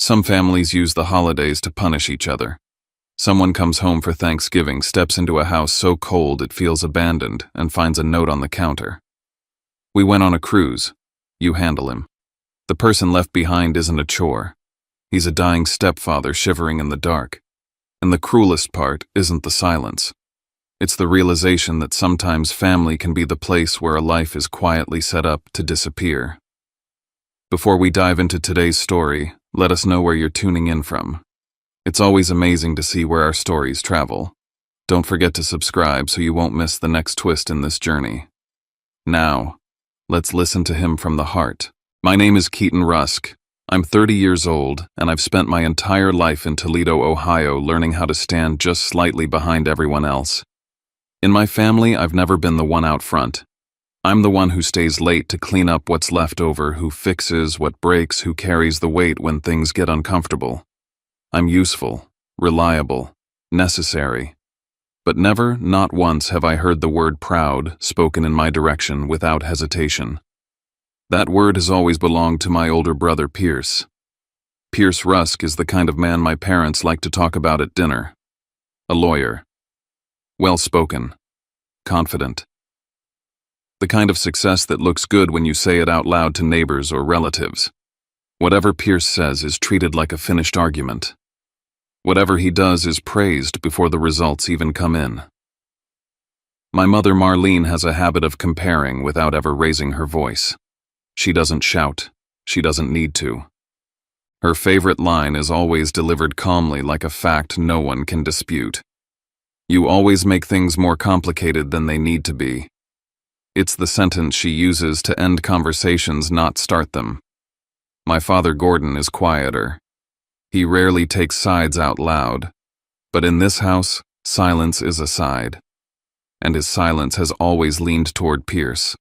Some families use the holidays to punish each other. Someone comes home for Thanksgiving, steps into a house so cold it feels abandoned, and finds a note on the counter. We went on a cruise. You handle him. The person left behind isn't a chore. He's a dying stepfather shivering in the dark. And the cruelest part isn't the silence. It's the realization that sometimes family can be the place where a life is quietly set up to disappear. Before we dive into today's story, let us know where you're tuning in from. It's always amazing to see where our stories travel. Don't forget to subscribe so you won't miss the next twist in this journey. Now, let's listen to him from the heart. My name is Keaton Rusk. I'm 30 years old, and I've spent my entire life in Toledo, Ohio, learning how to stand just slightly behind everyone else. In my family, I've never been the one out front. I'm the one who stays late to clean up what's left over, who fixes what breaks, who carries the weight when things get uncomfortable. I'm useful, reliable, necessary. But never, not once, have I heard the word proud spoken in my direction without hesitation. That word has always belonged to my older brother, Pierce. Pierce Rusk is the kind of man my parents like to talk about at dinner. A lawyer. Well-spoken. Confident. The kind of success that looks good when you say it out loud to neighbors or relatives. Whatever Pierce says is treated like a finished argument. Whatever he does is praised before the results even come in. My mother Marlene has a habit of comparing without ever raising her voice. She doesn't shout. She doesn't need to. Her favorite line is always delivered calmly like a fact no one can dispute. You always make things more complicated than they need to be. It's the sentence she uses to end conversations, not start them. My father Gordon is quieter. He rarely takes sides out loud. But in this house, silence is a side. And his silence has always leaned toward Pierce.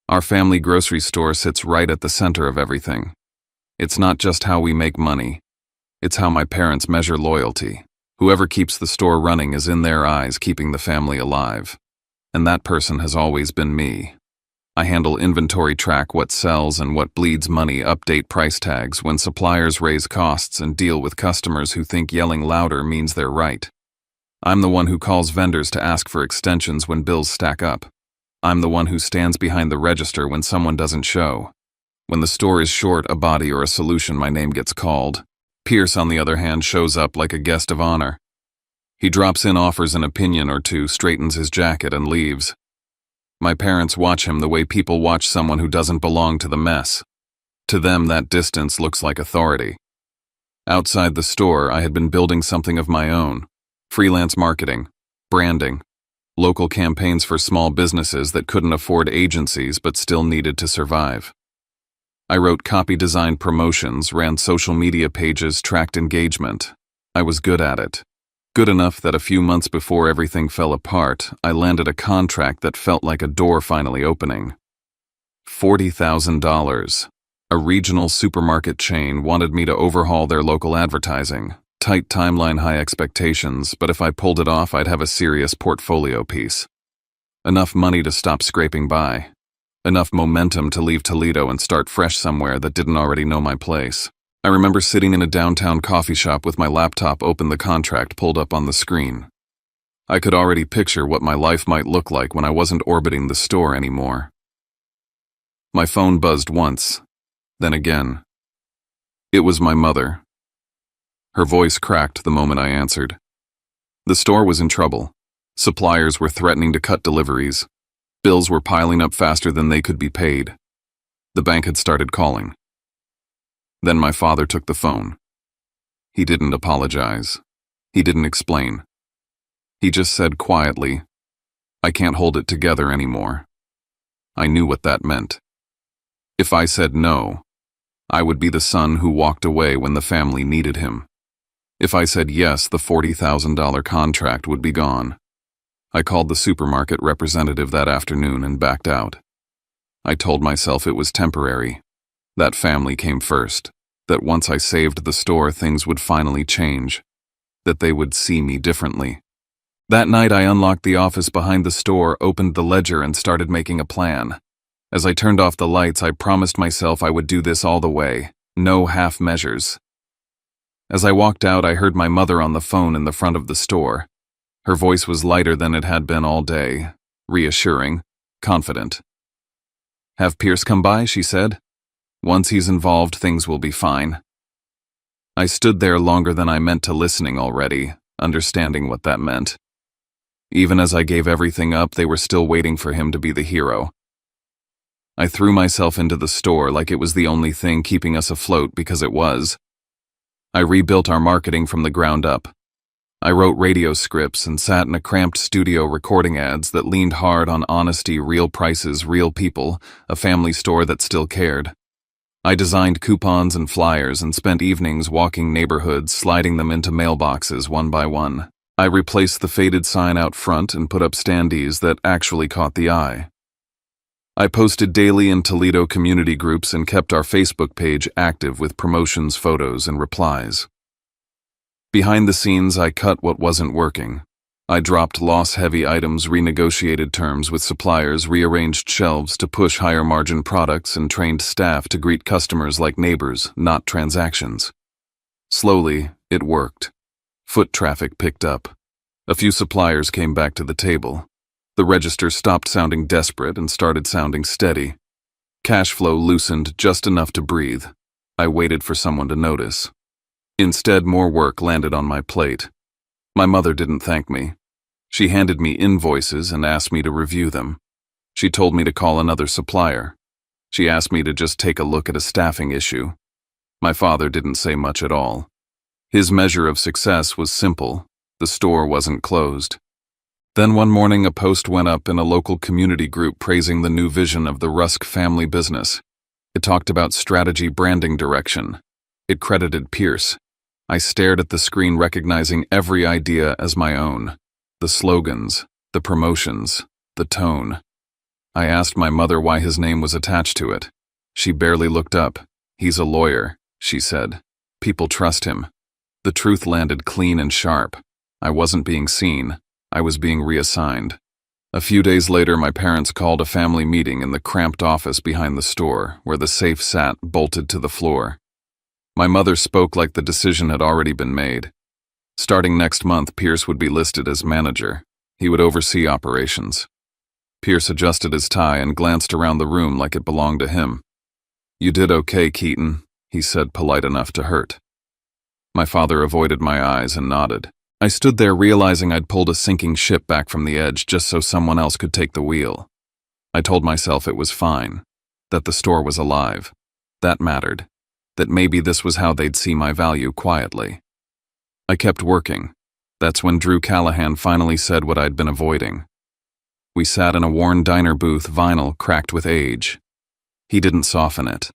Our family grocery store sits right at the center of everything. It's not just how we make money. It's how my parents measure loyalty. Whoever keeps the store running is in their eyes keeping the family alive. And that person has always been me. I handle inventory, track what sells and what bleeds money, update price tags when suppliers raise costs, and deal with customers who think yelling louder means they're right. I'm the one who calls vendors to ask for extensions when bills stack up. I'm the one who stands behind the register when someone doesn't show. When the store is short a body or a solution, my name gets called. Pierce, on the other hand, shows up like a guest of honor. He drops in, offers an opinion or two, straightens his jacket, and leaves. My parents watch him the way people watch someone who doesn't belong to the mess. To them, that distance looks like authority. Outside the store, I had been building something of my own. Freelance marketing, branding, local campaigns for small businesses that couldn't afford agencies but still needed to survive. I wrote copy, designed promotions, ran social media pages, tracked engagement. I was good at it. Good enough that a few months before everything fell apart, I landed a contract that felt like a door finally opening. $40,000. A regional supermarket chain wanted me to overhaul their local advertising. Tight timeline, high expectations, but if I pulled it off, I'd have a serious portfolio piece. Enough money to stop scraping by. Enough momentum to leave Toledo and start fresh somewhere that didn't already know my place. I remember sitting in a downtown coffee shop with my laptop open, the contract pulled up on the screen. I could already picture what my life might look like when I wasn't orbiting the store anymore. My phone buzzed once, then again. It was my mother. Her voice cracked the moment I answered. The store was in trouble. Suppliers were threatening to cut deliveries. Bills were piling up faster than they could be paid. The bank had started calling. Then my father took the phone. He didn't apologize. He didn't explain. He just said quietly, "I can't hold it together anymore." I knew what that meant. If I said no, I would be the son who walked away when the family needed him. If I said yes, the $40,000 contract would be gone. I called the supermarket representative that afternoon and backed out. I told myself it was temporary. That family came first. That once I saved the store, things would finally change. That they would see me differently. That night, I unlocked the office behind the store, opened the ledger, and started making a plan. As I turned off the lights, I promised myself I would do this all the way. No half measures. As I walked out, I heard my mother on the phone in the front of the store. Her voice was lighter than it had been all day, reassuring, confident. "Have Pierce come by," she said. "Once he's involved, things will be fine." I stood there longer than I meant to, listening already, understanding what that meant. Even as I gave everything up, they were still waiting for him to be the hero. I threw myself into the store like it was the only thing keeping us afloat, because it was. I rebuilt our marketing from the ground up. I wrote radio scripts and sat in a cramped studio recording ads that leaned hard on honesty, real prices, real people, a family store that still cared. I designed coupons and flyers and spent evenings walking neighborhoods, sliding them into mailboxes one by one. I replaced the faded sign out front and put up standees that actually caught the eye. I posted daily in Toledo community groups and kept our Facebook page active with promotions, photos, and replies. Behind the scenes, I cut what wasn't working. I dropped loss-heavy items, renegotiated terms with suppliers, rearranged shelves to push higher-margin products, and trained staff to greet customers like neighbors, not transactions. Slowly, it worked. Foot traffic picked up. A few suppliers came back to the table. The register stopped sounding desperate and started sounding steady. Cash flow loosened just enough to breathe. I waited for someone to notice. Instead, more work landed on my plate. My mother didn't thank me. She handed me invoices and asked me to review them. She told me to call another supplier. She asked me to just take a look at a staffing issue. My father didn't say much at all. His measure of success was simple. The store wasn't closed. Then one morning, a post went up in a local community group praising the new vision of the Rusk family business. It talked about strategy, branding, direction. It credited Pierce. I stared at the screen, recognizing every idea as my own. The slogans, the promotions, the tone. I asked my mother why his name was attached to it. She barely looked up. "He's a lawyer," she said. "People trust him." The truth landed clean and sharp. I wasn't being seen. I was being reassigned. A few days later, my parents called a family meeting in the cramped office behind the store, where the safe sat bolted to the floor. My mother spoke like the decision had already been made. Starting next month, Pierce would be listed as manager. He would oversee operations. Pierce adjusted his tie and glanced around the room like it belonged to him. "You did okay, Keaton," he said, polite enough to hurt. My father avoided my eyes and nodded. I stood there, realizing I'd pulled a sinking ship back from the edge just so someone else could take the wheel. I told myself it was fine, that the store was alive. That mattered. That maybe this was how they'd see my value, quietly. I kept working. That's when Drew Callahan finally said what I'd been avoiding. We sat in a worn diner booth, vinyl cracked with age. He didn't soften it.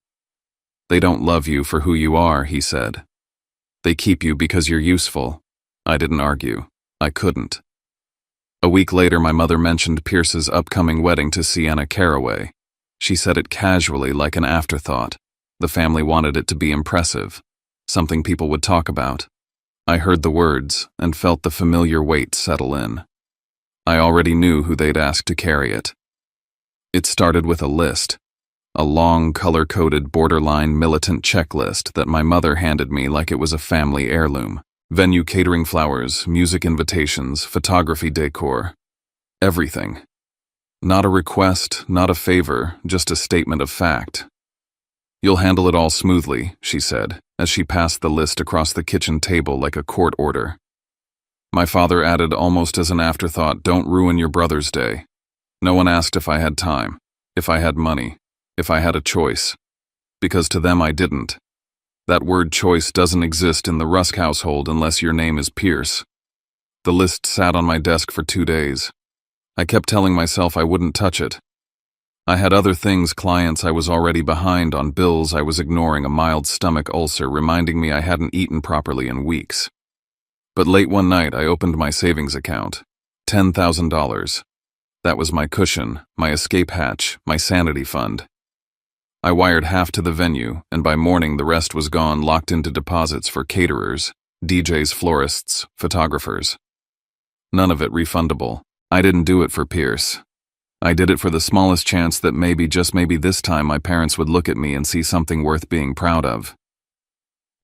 "They don't love you for who you are," he said. "They keep you because you're useful." I didn't argue. I couldn't. A week later, my mother mentioned Pierce's upcoming wedding to Sienna Caraway. She said it casually, like an afterthought. The family wanted it to be impressive, something people would talk about. I heard the words and felt the familiar weight settle in. I already knew who they'd asked to carry it. It started with a list, a long, color-coded, borderline militant checklist that my mother handed me like it was a family heirloom. Venue, catering, flowers, music invitations, photography, decor. Everything. Not a request, not a favor, just a statement of fact. "You'll handle it all smoothly," she said, as she passed the list across the kitchen table like a court order. My father added almost as an afterthought, "Don't ruin your brother's day." No one asked if I had time, if I had money, if I had a choice. Because to them I didn't. That word choice doesn't exist in the Rusk household unless your name is Pierce. The list sat on my desk for 2 days. I kept telling myself I wouldn't touch it. I had other things, clients I was already behind on, bills I was ignoring, a mild stomach ulcer reminding me I hadn't eaten properly in weeks. But late one night, I opened my savings account. $10,000. That was my cushion, my escape hatch, my sanity fund. I wired half to the venue, and by morning the rest was gone, locked into deposits for caterers, DJs, florists, photographers. None of it refundable. I didn't do it for Pierce. I did it for the smallest chance that maybe, just maybe this time, my parents would look at me and see something worth being proud of.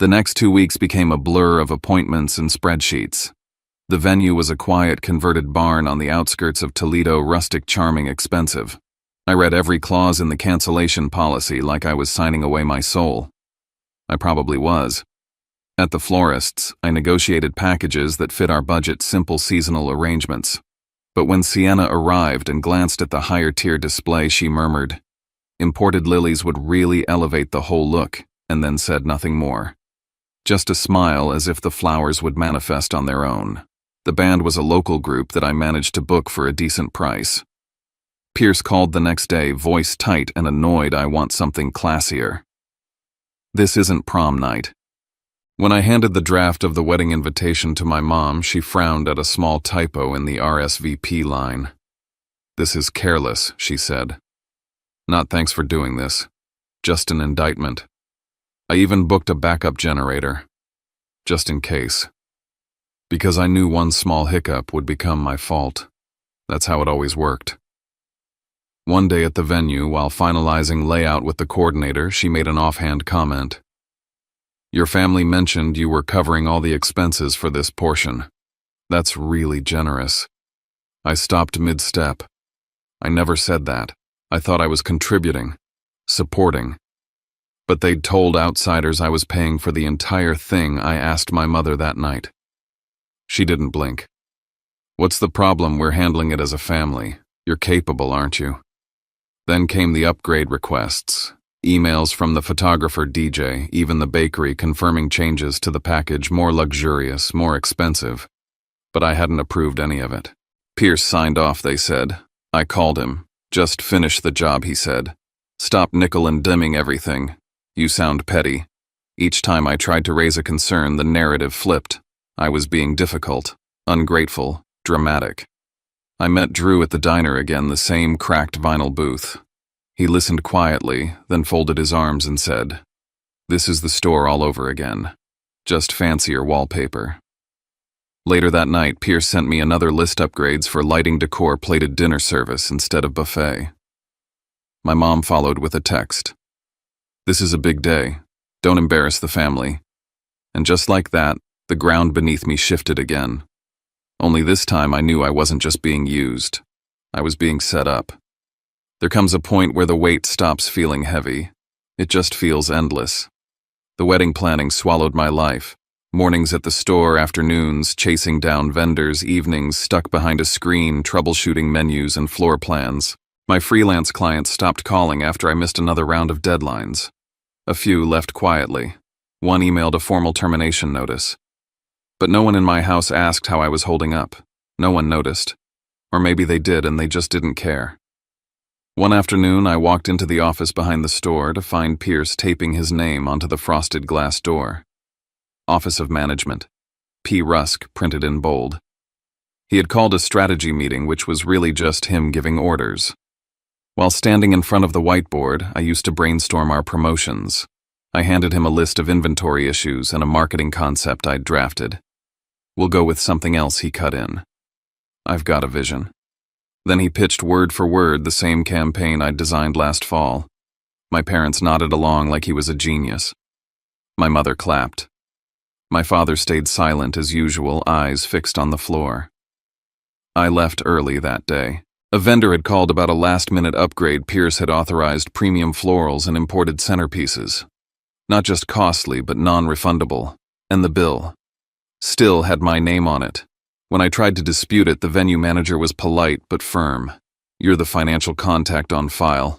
The next 2 weeks became a blur of appointments and spreadsheets. The venue was a quiet, converted barn on the outskirts of Toledo, rustic, charming, expensive. I read every clause in the cancellation policy like I was signing away my soul. I probably was. At the florist's, I negotiated packages that fit our budget, simple seasonal arrangements. But when Sienna arrived and glanced at the higher-tier display, she murmured, "Imported lilies would really elevate the whole look," and then said nothing more. Just a smile, as if the flowers would manifest on their own. The band was a local group that I managed to book for a decent price. Pierce called the next day, voice tight and annoyed. "I want something classier. This isn't prom night." When I handed the draft of the wedding invitation to my mom, she frowned at a small typo in the RSVP line. "This is careless," she said. "Not thanks for doing this. Just an indictment. I even booked a backup generator. Just in case. Because I knew one small hiccup would become my fault. That's how it always worked." One day at the venue, while finalizing layout with the coordinator, she made an offhand comment. "Your family mentioned you were covering all the expenses for this portion. That's really generous." I stopped mid-step. I never said that. I thought I was contributing, supporting. But they'd told outsiders I was paying for the entire thing. I asked my mother that night. She didn't blink. "What's the problem? We're handling it as a family. You're capable, aren't you?" Then came the upgrade requests. Emails from the photographer, DJ, even the bakery confirming changes to the package, more luxurious, more expensive. But I hadn't approved any of it. Pierce signed off, they said. I called him. "Just finish the job," he said. "Stop nickel and diming everything. You sound petty." Each time I tried to raise a concern, the narrative flipped. I was being difficult, ungrateful, dramatic. I met Drew at the diner again, the same cracked vinyl booth. He listened quietly, then folded his arms and said, "This is the store all over again. Just fancier wallpaper." Later that night, Pierce sent me another list upgrades for lighting, decor, plated dinner service instead of buffet. My mom followed with a text. "This is a big day. Don't embarrass the family." And just like that, the ground beneath me shifted again. Only this time I knew I wasn't just being used. I was being set up. There comes a point where the weight stops feeling heavy. It just feels endless. The wedding planning swallowed my life. Mornings at the store, afternoons chasing down vendors, evenings stuck behind a screen, troubleshooting menus and floor plans. My freelance clients stopped calling after I missed another round of deadlines. A few left quietly. One emailed a formal termination notice. But no one in my house asked how I was holding up. No one noticed. Or maybe they did and they just didn't care. One afternoon, I walked into the office behind the store to find Pierce taping his name onto the frosted glass door. Office of Management. P. Rusk, printed in bold. He had called a strategy meeting, which was really just him giving orders. While standing in front of the whiteboard, I used to brainstorm our promotions. I handed him a list of inventory issues and a marketing concept I'd drafted. "We'll go with something else," he cut in. "I've got a vision." Then he pitched word for word the same campaign I'd designed last fall. My parents nodded along like he was a genius. My mother clapped. My father stayed silent as usual, eyes fixed on the floor. I left early that day. A vendor had called about a last-minute upgrade. Pierce had authorized premium florals and imported centerpieces. Not just costly, but non-refundable. And the bill still had my name on it. When I tried to dispute it, the venue manager was polite but firm. "You're the financial contact on file.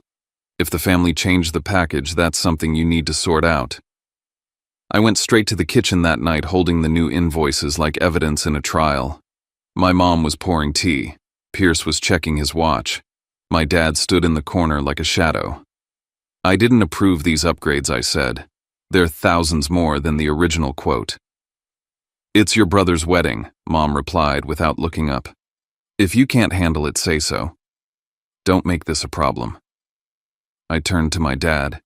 If the family changed the package, that's something you need to sort out." I went straight to the kitchen that night, holding the new invoices like evidence in a trial. My mom was pouring tea. Pierce was checking his watch. My dad stood in the corner like a shadow. "I didn't approve these upgrades," I said. "They're thousands more than the original quote." "It's your brother's wedding," Mom replied without looking up. "If you can't handle it, say so. Don't make this a problem." I turned to my dad.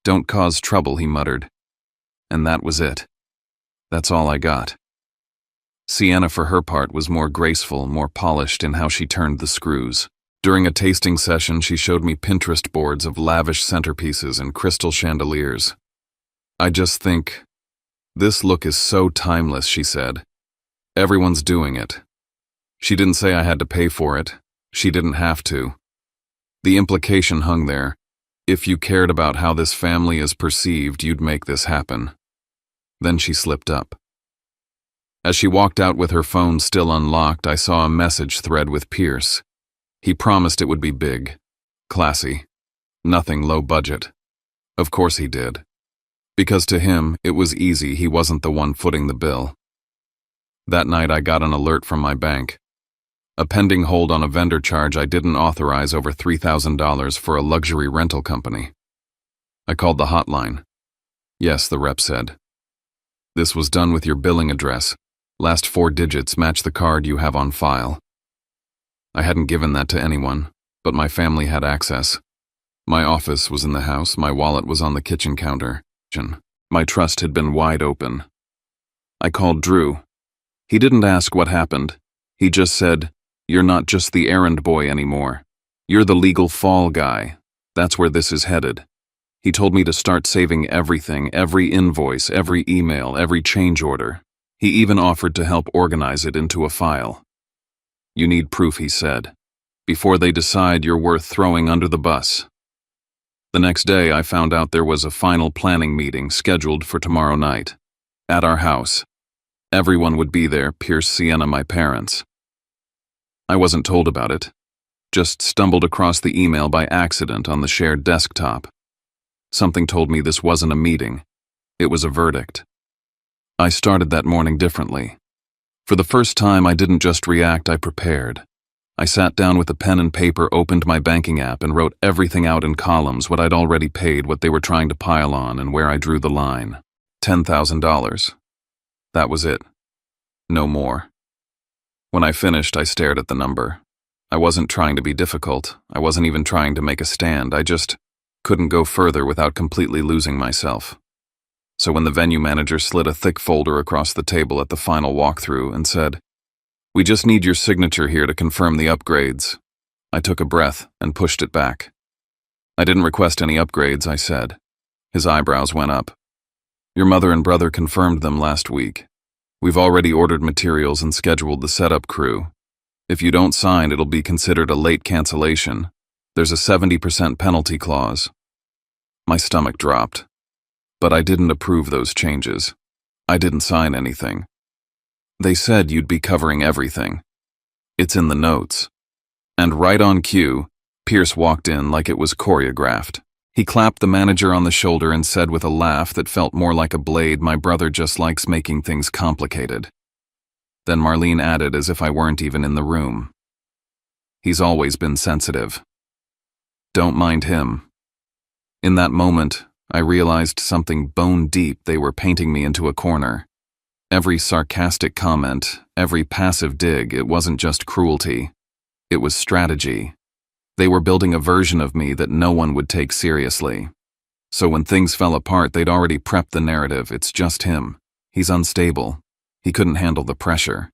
"Don't cause trouble," he muttered. And that was it. That's all I got. Sienna, for her part, was more graceful, more polished in how she turned the screws. During a tasting session, she showed me Pinterest boards of lavish centerpieces and crystal chandeliers. "I just think "This look is so timeless," she said. "Everyone's doing it." She didn't say I had to pay for it. She didn't have to. The implication hung there. If you cared about how this family is perceived, you'd make this happen. Then she slipped up. As she walked out with her phone still unlocked, I saw a message thread with Pierce. He promised it would be big, classy, nothing low budget. Of course he did. Because to him, it was easy, he wasn't the one footing the bill. That night I got an alert from my bank. A pending hold on a vendor charge I didn't authorize over $3,000 for a luxury rental company. I called the hotline. Yes, the rep said. This was done with your billing address. Last 4 digits match the card you have on file. I hadn't given that to anyone, but my family had access. My office was in the house, my wallet was on the kitchen counter. My trust had been wide open. I called Drew. He didn't ask what happened. He just said, "You're not just the errand boy anymore. You're the legal fall guy. That's where this is headed." He told me to start saving everything, every invoice, every email, every change order. He even offered to help organize it into a file. "You need proof," he said, "before they decide you're worth throwing under the bus." The next day, I found out there was a final planning meeting scheduled for tomorrow night. At our house. Everyone would be there, Pierce, Sienna, my parents. I wasn't told about it. Just stumbled across the email by accident on the shared desktop. Something told me this wasn't a meeting. It was a verdict. I started that morning differently. For the first time, I didn't just react, I prepared. I sat down with a pen and paper, opened my banking app, and wrote everything out in columns, what I'd already paid, what they were trying to pile on, and where I drew the line. $10,000. That was it. No more. When I finished, I stared at the number. I wasn't trying to be difficult. I wasn't even trying to make a stand. I just couldn't go further without completely losing myself. So when the venue manager slid a thick folder across the table at the final walkthrough and said, "We just need your signature here to confirm the upgrades," I took a breath and pushed it back. "I didn't request any upgrades," I said. His eyebrows went up. "Your mother and brother confirmed them last week. We've already ordered materials and scheduled the setup crew. If you don't sign, it'll be considered a late cancellation. There's a 70% penalty clause." My stomach dropped. But I didn't approve those changes. I didn't sign anything. They said you'd be covering everything. It's in the notes. And right on cue, Pierce walked in like it was choreographed. He clapped the manager on the shoulder and said with a laugh that felt more like a blade, "My brother just likes making things complicated." Then Marlene added as if I weren't even in the room, "He's always been sensitive. Don't mind him." In that moment, I realized something bone deep. They were painting me into a corner. Every sarcastic comment, every passive dig, it wasn't just cruelty. It was strategy. They were building a version of me that no one would take seriously. So when things fell apart, they'd already prepped the narrative. It's just him. He's unstable. He couldn't handle the pressure.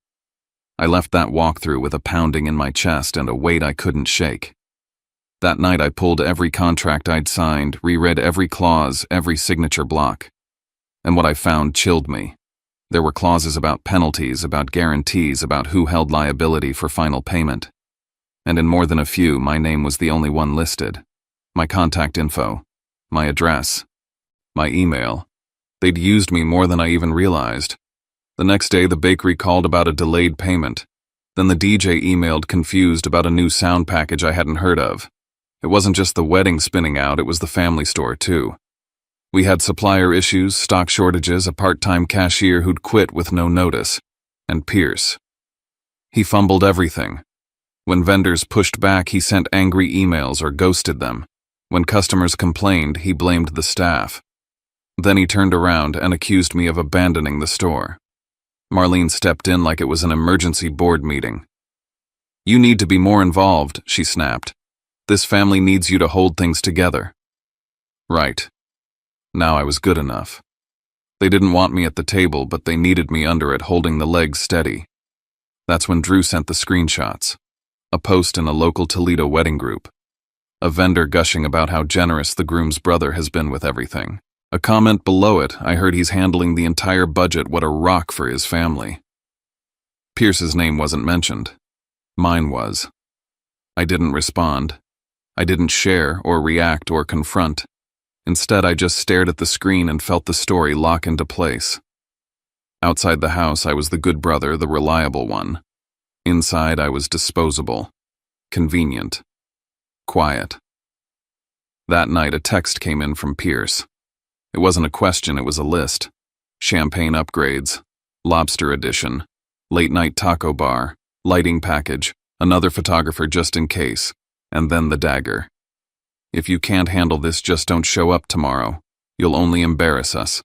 I left that walkthrough with a pounding in my chest and a weight I couldn't shake. That night I pulled every contract I'd signed, reread every clause, every signature block. And what I found chilled me. There were clauses about penalties, about guarantees, about who held liability for final payment. And in more than a few, my name was the only one listed. My contact info, my address, my email. They'd used me more than I even realized. The next day, the bakery called about a delayed payment. Then the DJ emailed confused about a new sound package I hadn't heard of. It wasn't just the wedding spinning out, it was the family store too. We had supplier issues, stock shortages, a part-time cashier who'd quit with no notice, and Pierce. He fumbled everything. When vendors pushed back, he sent angry emails or ghosted them. When customers complained, he blamed the staff. Then he turned around and accused me of abandoning the store. Marlene stepped in like it was an emergency board meeting. "You need to be more involved," she snapped. "This family needs you to hold things together." Right. Now I was good enough. They didn't want me at the table, but they needed me under it, holding the legs steady. That's when Drew sent the screenshots. A post in a local Toledo wedding group. A vendor gushing about how generous the groom's brother has been with everything. A comment below it, I heard he's handling the entire budget. What a rock for his family. Pierce's name wasn't mentioned. Mine was. I didn't respond. I didn't share or react or confront. Instead, I just stared at the screen and felt the story lock into place. Outside the house, I was the good brother, the reliable one. Inside, I was disposable, convenient, quiet. That night, a text came in from Pierce. It wasn't a question, it was a list. Champagne upgrades, lobster edition, late-night taco bar, lighting package, another photographer just in case, and then the dagger. If you can't handle this, just don't show up tomorrow. You'll only embarrass us.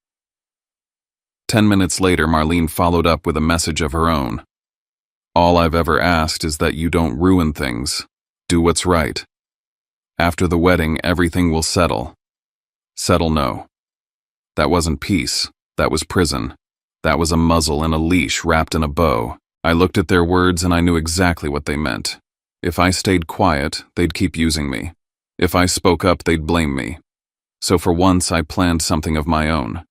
10 minutes later, Marlene followed up with a message of her own. All I've ever asked is that you don't ruin things. Do what's right. After the wedding, everything will settle. Settle no. That wasn't peace. That was prison. That was a muzzle and a leash wrapped in a bow. I looked at their words and I knew exactly what they meant. If I stayed quiet, they'd keep using me. If I spoke up, they'd blame me. So for once, I planned something of my own.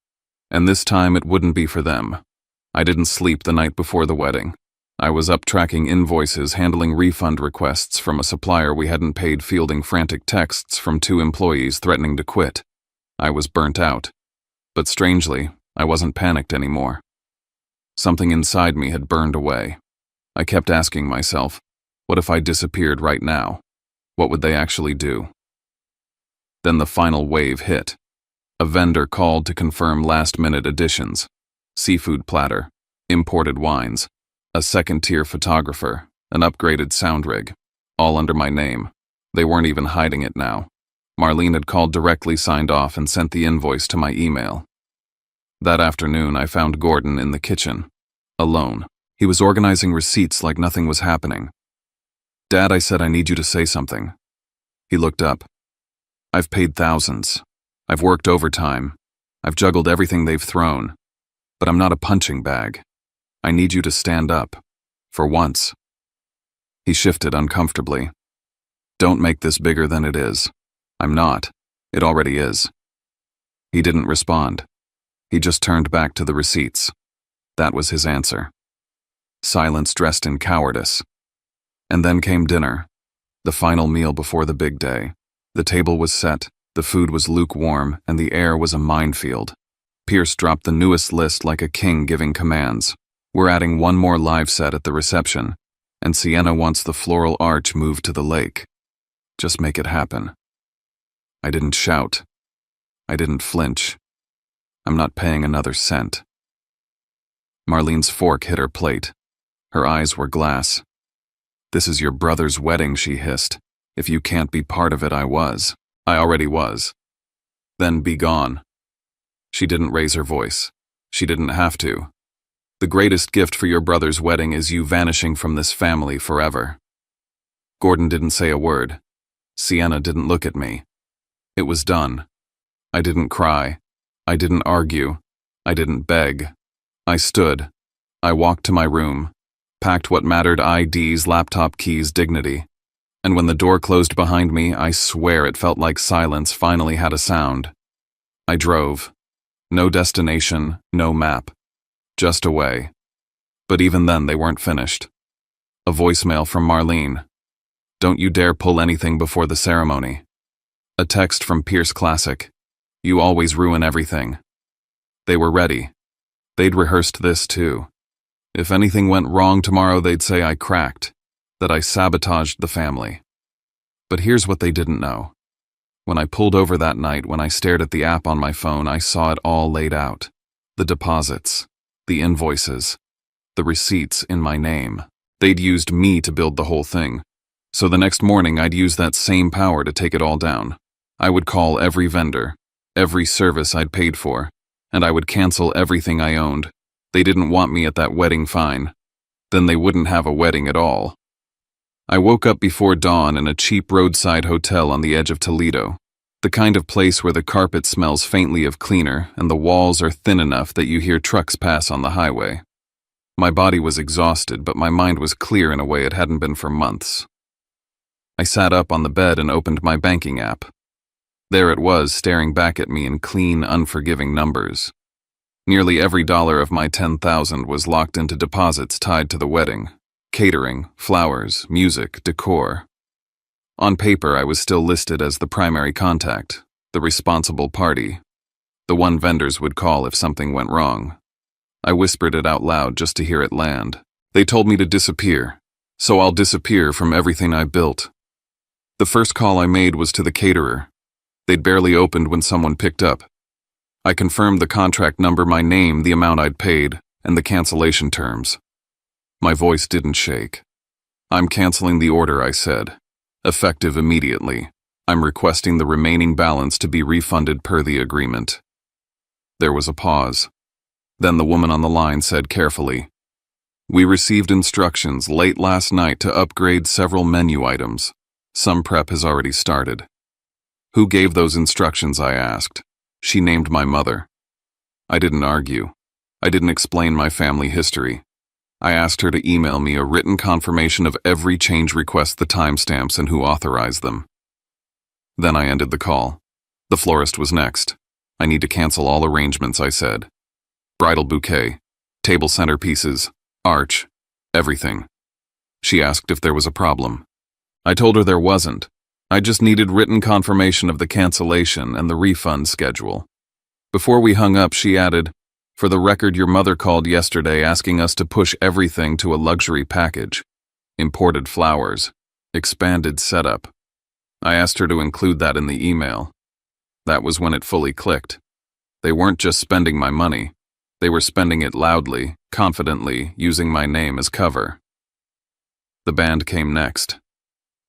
And this time, it wouldn't be for them. I didn't sleep the night before the wedding. I was up tracking invoices, handling refund requests from a supplier we hadn't paid, fielding frantic texts from 2 employees threatening to quit. I was burnt out. But strangely, I wasn't panicked anymore. Something inside me had burned away. I kept asking myself, what if I disappeared right now? What would they actually do? Then the final wave hit. A vendor called to confirm last-minute additions. Seafood platter, imported wines, a second-tier photographer, an upgraded sound rig, all under my name. They weren't even hiding it now. Marlene had called directly, signed off, and sent the invoice to my email. That afternoon, I found Gordon in the kitchen, alone. He was organizing receipts like nothing was happening. Dad, I said, I need you to say something. He looked up. I've paid thousands. I've worked overtime. I've juggled everything they've thrown. But I'm not a punching bag. I need you to stand up. For once. He shifted uncomfortably. Don't make this bigger than it is. I'm not. It already is. He didn't respond. He just turned back to the receipts. That was his answer. Silence dressed in cowardice. And then came dinner, the final meal before the big day. The table was set, the food was lukewarm, and the air was a minefield. Pierce dropped the newest list like a king giving commands. We're adding one more live set at the reception, and Sienna wants the floral arch moved to the lake. Just make it happen. I didn't shout. I didn't flinch. I'm not paying another cent. Marlene's fork hit her plate. Her eyes were glass. This is your brother's wedding, she hissed. If you can't be part of it, I already was. Then be gone. She didn't raise her voice. She didn't have to. The greatest gift for your brother's wedding is you vanishing from this family forever. Gordon didn't say a word. Sienna didn't look at me. It was done. I didn't cry. I didn't argue. I didn't beg. I stood. I walked to my room, packed what mattered: IDs, laptop keys, dignity. And when the door closed behind me, I swear it felt like silence finally had a sound. I drove. No destination, no map. Just away. But even then, they weren't finished. A voicemail from Marlene. Don't you dare pull anything before the ceremony. A text from Pierce Classic. You always ruin everything. They were ready. They'd rehearsed this too. If anything went wrong tomorrow, they'd say I cracked, that I sabotaged the family. But here's what they didn't know. When I pulled over that night, when I stared at the app on my phone, I saw it all laid out. The deposits, the invoices, the receipts in my name. They'd used me to build the whole thing. So the next morning, I'd use that same power to take it all down. I would call every vendor, every service I'd paid for, and I would cancel everything I owned. They didn't want me at that wedding, fine. Then they wouldn't have a wedding at all. I woke up before dawn in a cheap roadside hotel on the edge of Toledo, the kind of place where the carpet smells faintly of cleaner and the walls are thin enough that you hear trucks pass on the highway. My body was exhausted, but my mind was clear in a way it hadn't been for months. I sat up on the bed and opened my banking app. There it was, staring back at me in clean, unforgiving numbers. Nearly every dollar of my $10,000 was locked into deposits tied to the wedding. Catering, flowers, music, decor. On paper, I was still listed as the primary contact, the responsible party, the one vendors would call if something went wrong. I whispered it out loud just to hear it land. They told me to disappear, so I'll disappear from everything I built. The first call I made was to the caterer. They'd barely opened when someone picked up. I confirmed the contract number, my name, the amount I'd paid, and the cancellation terms. My voice didn't shake. I'm canceling the order, I said. Effective immediately. I'm requesting the remaining balance to be refunded per the agreement. There was a pause. Then the woman on the line said carefully, "We received instructions late last night to upgrade several menu items. Some prep has already started." "Who gave those instructions?" I asked. She named my mother. I didn't argue. I didn't explain my family history. I asked her to email me a written confirmation of every change request, the timestamps, and who authorized them. Then I ended the call. The florist was next. "I need to cancel all arrangements," I said. "Bridal bouquet, table centerpieces, arch, everything." She asked if there was a problem. I told her there wasn't. I just needed written confirmation of the cancellation and the refund schedule. Before we hung up, she added, "For the record, your mother called yesterday asking us to push everything to a luxury package. Imported flowers, expanded setup." I asked her to include that in the email. That was when it fully clicked. They weren't just spending my money. They were spending it loudly, confidently, using my name as cover. The band came next.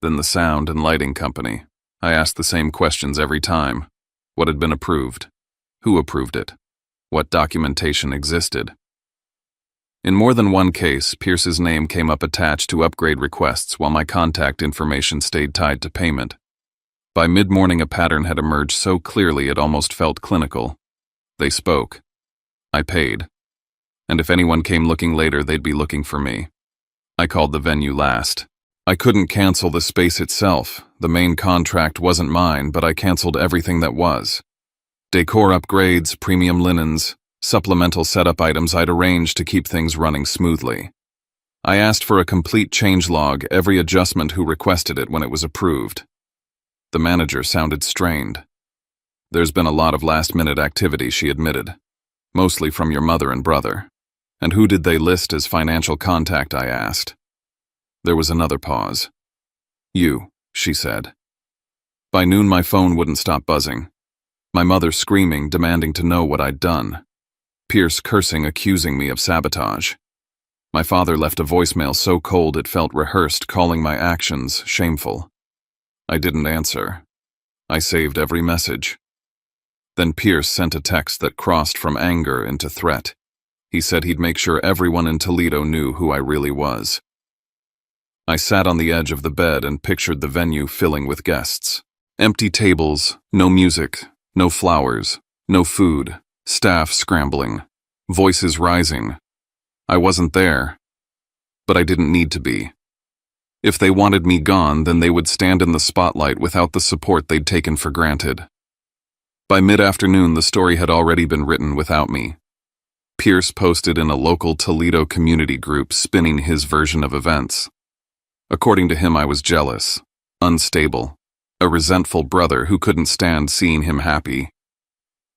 Then the sound and lighting company. I asked the same questions every time. What had been approved? Who approved it? What documentation existed? In more than one case, Pierce's name came up attached to upgrade requests while my contact information stayed tied to payment. By mid-morning, a pattern had emerged so clearly it almost felt clinical. They spoke. I paid. And if anyone came looking later, they'd be looking for me. I called the venue last. I couldn't cancel the space itself. The main contract wasn't mine, but I canceled everything that was. Decor upgrades, premium linens, supplemental setup items I'd arranged to keep things running smoothly. I asked for a complete changelog, every adjustment, who requested it when it was approved. The manager sounded strained. "There's been a lot of last-minute activity," she admitted. "Mostly from your mother and brother." "And who did they list as financial contact?" I asked. There was another pause. "You," she said. By noon, my phone wouldn't stop buzzing. My mother screaming, demanding to know what I'd done. Pierce cursing, accusing me of sabotage. My father left a voicemail so cold it felt rehearsed, calling my actions shameful. I didn't answer. I saved every message. Then Pierce sent a text that crossed from anger into threat. He said he'd make sure everyone in Toledo knew who I really was. I sat on the edge of the bed and pictured the venue filling with guests. Empty tables, no music, no flowers, no food, staff scrambling, voices rising. I wasn't there, but I didn't need to be. If they wanted me gone, then they would stand in the spotlight without the support they'd taken for granted. By mid-afternoon, the story had already been written without me. Pierce posted in a local Toledo community group spinning his version of events. According to him, I was jealous, unstable, a resentful brother who couldn't stand seeing him happy.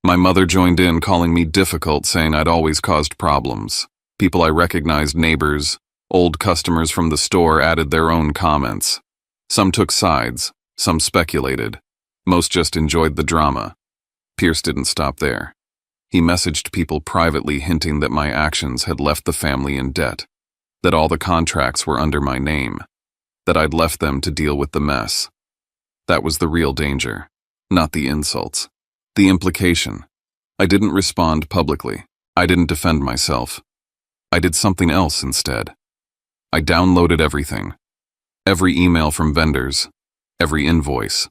My mother joined in, calling me difficult, saying I'd always caused problems. People I recognized, neighbors, old customers from the store, added their own comments. Some took sides, some speculated. Most just enjoyed the drama. Pierce didn't stop there. He messaged people privately, hinting that my actions had left the family in debt, that all the contracts were under my name, that I'd left them to deal with the mess. That was the real danger, not the insults. The implication. I didn't respond publicly. I didn't defend myself. I did something else instead. I downloaded everything. Every email from vendors, every invoice,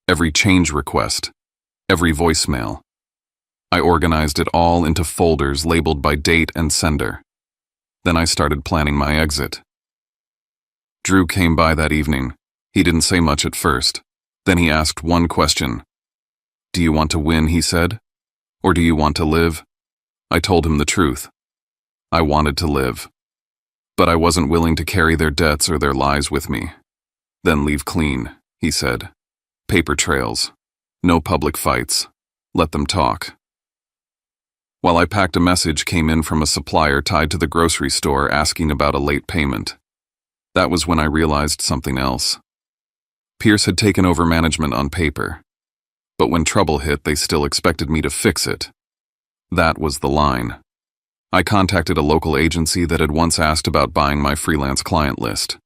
every change request, every voicemail. I organized it all into folders labeled by date and sender. Then I started planning my exit. Drew came by that evening. He didn't say much at first. Then he asked one question. Do you want to win, he said, or do you want to live? I told him the truth. I wanted to live. But I wasn't willing to carry their debts or their lies with me. Then leave clean, he said. Paper trails. No public fights. Let them talk. While I packed, a message came in from a supplier tied to the grocery store asking about a late payment. That was when I realized something else. Pierce had taken over management on paper. But when trouble hit, they still expected me to fix it. That was the line. I contacted a local agency that had once asked about buying my freelance client list.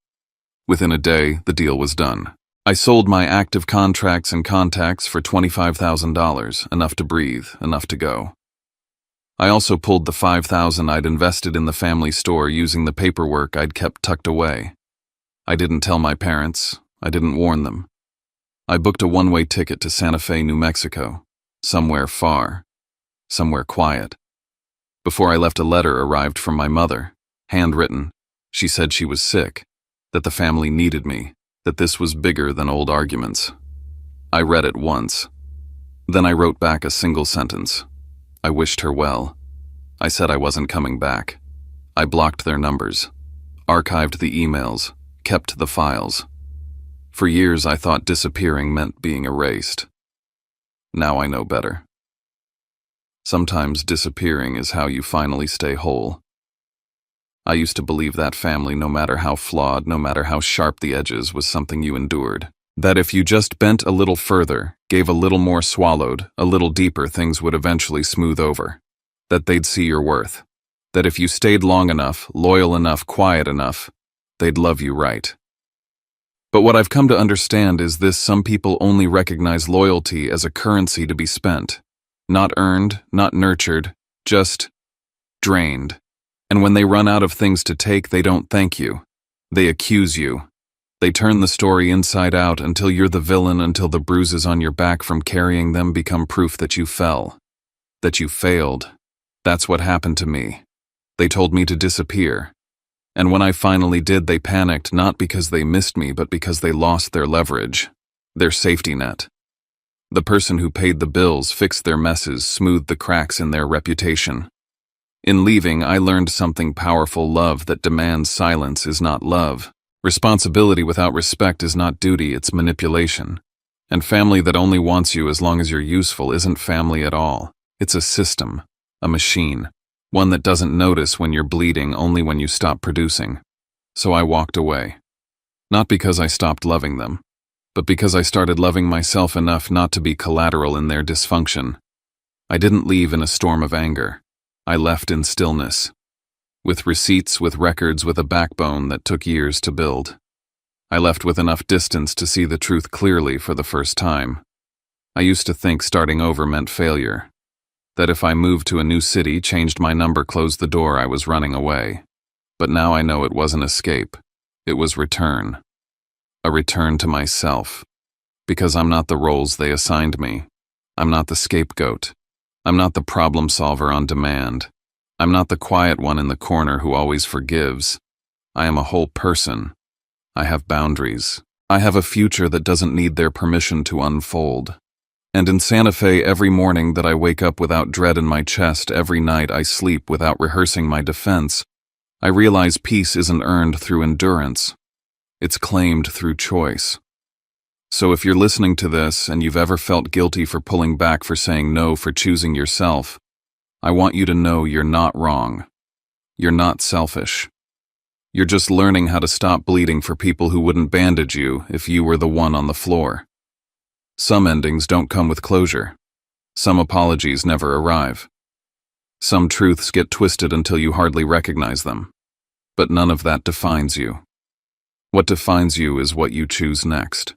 Within a day, the deal was done. I sold my active contracts and contacts for $25,000, enough to breathe, enough to go. I also pulled the $5,000 I'd invested in the family store using the paperwork I'd kept tucked away. I didn't tell my parents. I didn't warn them. I booked a one-way ticket to Santa Fe, New Mexico, somewhere far, somewhere quiet. Before I left, a letter arrived from my mother, handwritten. She said she was sick, that the family needed me, that this was bigger than old arguments. I read it once. Then I wrote back a single sentence. I wished her well. I said I wasn't coming back. I blocked their numbers, archived the emails, kept the files. For years I thought disappearing meant being erased. Now I know better. Sometimes disappearing is how you finally stay whole. I used to believe that family, no matter how flawed, no matter how sharp the edges, was something you endured. That if you just bent a little further, gave a little more, swallowed a little deeper, things would eventually smooth over. That they'd see your worth. That if you stayed long enough, loyal enough, quiet enough, they'd love you right. But what I've come to understand is this: some people only recognize loyalty as a currency to be spent. Not earned, not nurtured, just drained. And when they run out of things to take, they don't thank you. They accuse you. They turn the story inside out until you're the villain, until the bruises on your back from carrying them become proof that you fell, that you failed. That's what happened to me. They told me to disappear. And when I finally did, they panicked, not because they missed me, but because they lost their leverage, their safety net. The person who paid the bills, fixed their messes, smoothed the cracks in their reputation. In leaving, I learned something powerful: love that demands silence is not love. Responsibility without respect is not duty, it's manipulation. And family that only wants you as long as you're useful isn't family at all. It's a system, a machine. One that doesn't notice when you're bleeding, only when you stop producing. So I walked away. Not because I stopped loving them, but because I started loving myself enough not to be collateral in their dysfunction. I didn't leave in a storm of anger. I left in stillness. With receipts, with records, with a backbone that took years to build. I left with enough distance to see the truth clearly for the first time. I used to think starting over meant failure. That if I moved to a new city, changed my number, closed the door, I was running away. But now I know it wasn't escape. It was return. A return to myself. Because I'm not the roles they assigned me. I'm not the scapegoat. I'm not the problem solver on demand. I'm not the quiet one in the corner who always forgives. I am a whole person. I have boundaries. I have a future that doesn't need their permission to unfold. And in Santa Fe, every morning that I wake up without dread in my chest, every night I sleep without rehearsing my defense, I realize peace isn't earned through endurance. It's claimed through choice. So if you're listening to this and you've ever felt guilty for pulling back, for saying no, for choosing yourself, I want you to know you're not wrong. You're not selfish. You're just learning how to stop bleeding for people who wouldn't bandage you if you were the one on the floor. Some endings don't come with closure. Some apologies never arrive. Some truths get twisted until you hardly recognize them. But none of that defines you. What defines you is what you choose next.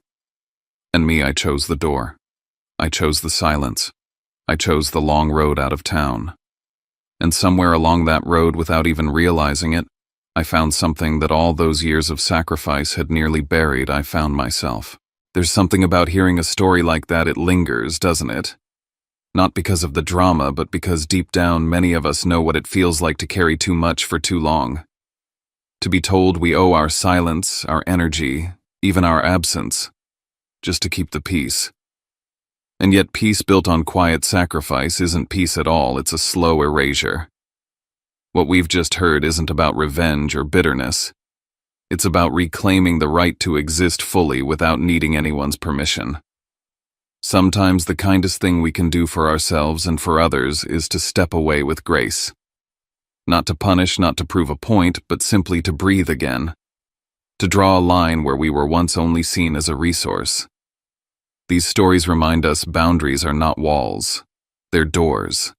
And me, I chose the door. I chose the silence. I chose the long road out of town. And somewhere along that road, without even realizing it, I found something that all those years of sacrifice had nearly buried. I found myself. There's something about hearing a story like that, it lingers, doesn't it? Not because of the drama, but because deep down many of us know what it feels like to carry too much for too long. To be told we owe our silence, our energy, even our absence, just to keep the peace. And yet peace built on quiet sacrifice isn't peace at all, it's a slow erasure. What we've just heard isn't about revenge or bitterness. It's about reclaiming the right to exist fully without needing anyone's permission. Sometimes the kindest thing we can do for ourselves and for others is to step away with grace. Not to punish, not to prove a point, but simply to breathe again. To draw a line where we were once only seen as a resource. These stories remind us boundaries are not walls, they're doors.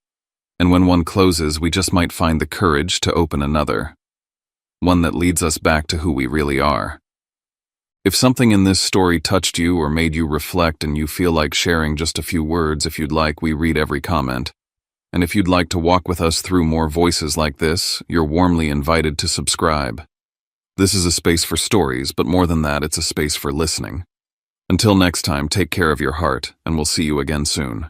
And when one closes, we just might find the courage to open another. One that leads us back to who we really are. If something in this story touched you or made you reflect and you feel like sharing just a few words, if you'd like, we read every comment. And if you'd like to walk with us through more voices like this, you're warmly invited to subscribe. This is a space for stories, but more than that, it's a space for listening. Until next time, take care of your heart, and we'll see you again soon.